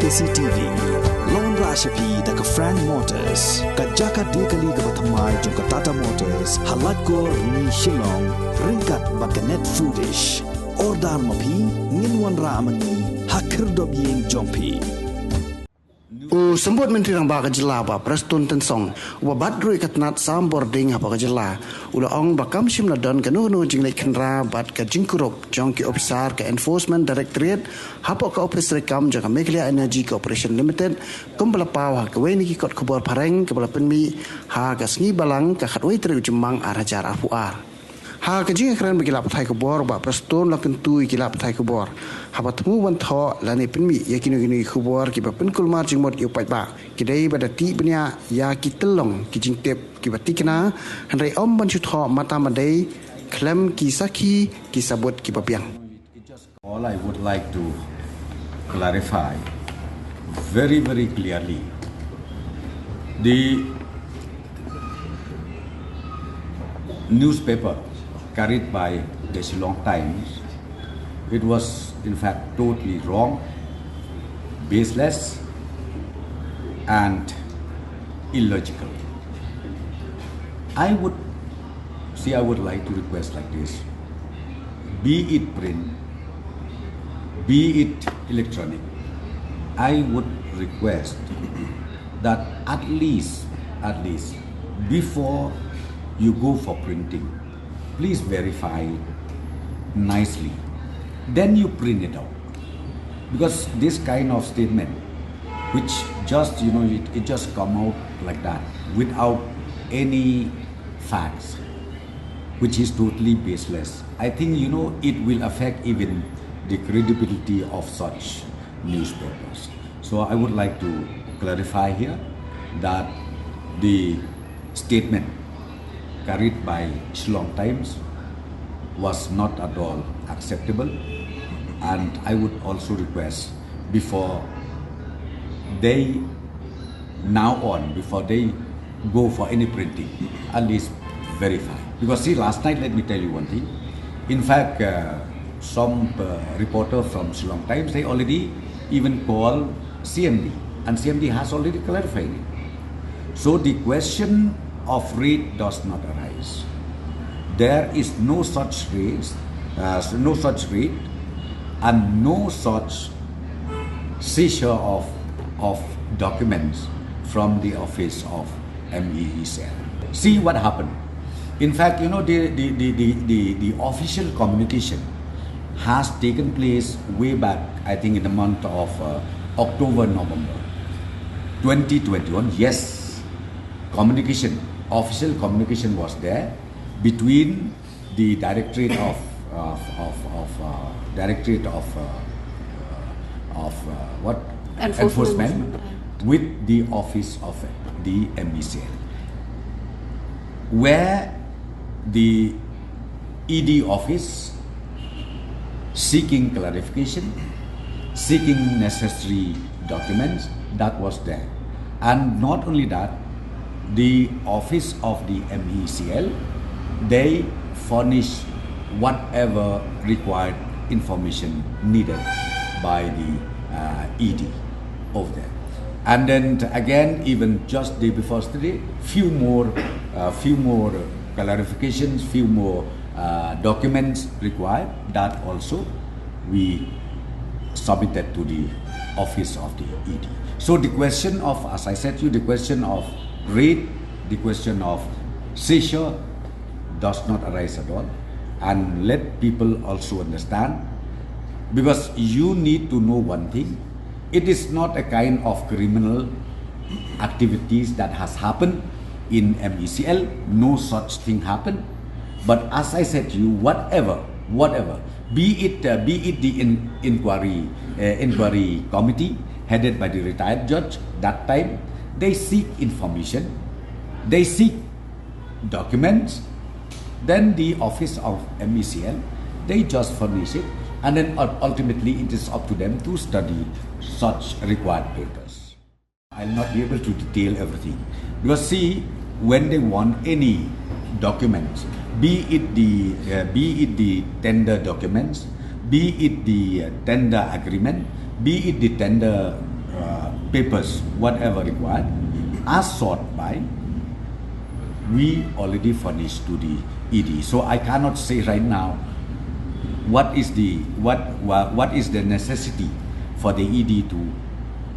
CCTV Lon Rashapi daga Frank Motors Kajaka dekali ga bathamai jong Tata Motors halat ko ni Shillong ringkat baganet foodish ordal mapi nginwan ramani hakir dobyeng jongpi Sambut Menteri Rang Baga Jela ba Prestone Tensong wa badrui katnat sam boarding apa ka jela ula ong bakam sim nadon kanu jinglei Khynra bat ka jingkurup jong ki Ophisar ka Enforcement Directorate hapo ka Ophis rekam jang Meecl Energy Corporation Limited kumbala paw ha ka weni ki kot khobor pareng ka bala penmi ha ka sngi balang ka khatwei tri jemang arajar afuar ha ka jing kran bagi lap thai ko bor ba Prestone la kentui ki lap thai ko bor ha ba tmu wan tho la ne pinmi yakinu gini ko bor ki ba pen kul mar jing mod yu pai ba ki dei ba da ti bnya ya ki telong ki jing tep ki ba tikna han rei om ban chu tho mata ma dei Khlem ki saki ki sabut ki ba piang. All I would like to clarify very clearly the newspaper carried by the Shillong Times, it was in fact totally wrong, baseless and illogical. I would like to request like this, be it print, be it electronic, I would request that at least before you go for printing, please verify nicely. Then you print it out. Because this kind of statement, which just, it just come out like that, without any facts, which is totally baseless. I think, it will affect even the credibility of such newspapers. So I would like to clarify here that the statement carried by Shillong Times was not at all acceptable, and I would also request before they go for any printing, at least verify. Because see, last night, let me tell you one thing. In fact, some reporter from Shillong Times, they already even called CMD, and CMD has already clarified it. So the question of rate does not arise. There is no such rate, and no such seizure of documents from the office of Meecl. See what happened. In fact, the official communication has taken place way back, I think in the month of October, November 2021. Yes, official communication was there between the Directorate of Enforcement with the office of the Meecl, where the ED office seeking clarification, seeking necessary documents, that was there. And not only that, the office of the Meecl, they furnish whatever required information needed by the ED over there. And then again, even just day before yesterday, few more clarifications, few more documents required. That also we submitted to the office of the ED. So the question of, as I said to you, the question of rate, the question of seizure does not arise at all. And let people also understand, because you need to know one thing, it is not a kind of criminal activities that has happened in Meecl. No such thing happened. But as I said to you, whatever, be it the inquiry committee headed by the retired judge, that time they seek information, they seek documents, then the office of Meecl, they just furnish it, and then ultimately it is up to them to study such required papers. I'll not be able to detail everything, because see, when they want any documents, be it the tender documents, be it the tender agreement, be it the tender papers, whatever required, are sought by, we already furnished to the ED. So I cannot say right now what is the necessity for the ED to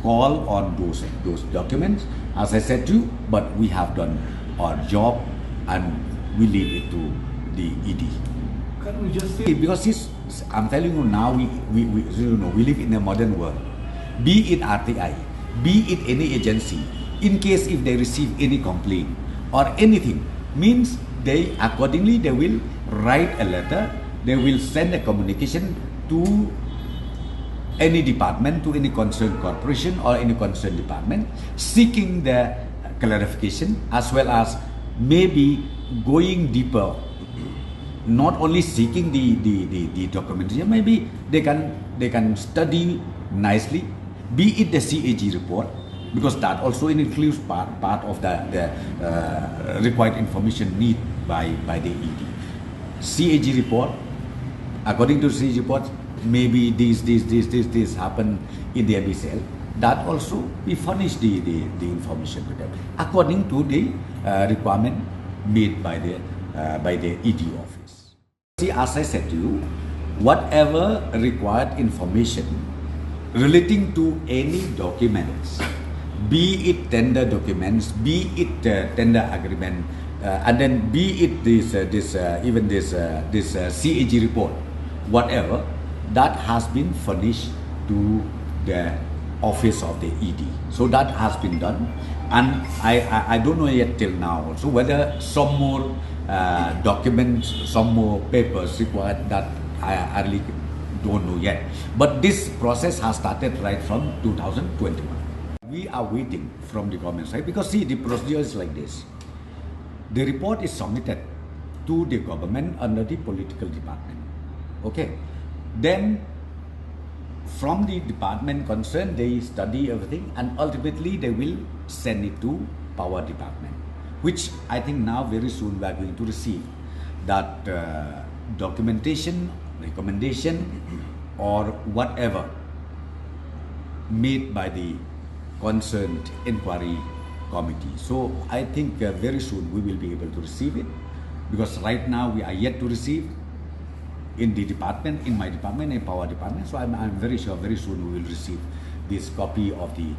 call on those documents. As I said to you, but we have done our job and we leave it to the ED. Can we just say, because I'm telling you now, we live in a modern world. Be it RTI, be it any agency, in case if they receive any complaint or anything, means they accordingly they will write a letter, they will send a communication to any department, to any concerned corporation or any concerned department, seeking the clarification as well as maybe going deeper, not only seeking the documentation, maybe they can study nicely, be it the CAG report, because that also includes part of the required information need by the ED. CAG report, according to CAG report, maybe this happened in the Meecl. That also we furnish the information to them according to the requirement made by the ED office. See, as I said to you, whatever required information relating to any documents, be it tender documents, be it tender agreement, and then be it this CAG report, whatever, that has been furnished to the office of the ED. So that has been done, and I don't know yet till now also whether some more documents, some more papers required. That I really don't know yet. But this process has started right from 2021. We are waiting from the government side, because see, the procedure is like this. The report is submitted to the government under the political department. Okay. Then from the department concerned, they study everything and ultimately they will send it to power department, which I think now very soon we are going to receive that documentation, recommendation or whatever made by the concerned inquiry committee. So I think very soon we will be able to receive it, because right now we are yet to receive in the department, in my department, in power department. So I'm very sure very soon we will receive this copy of the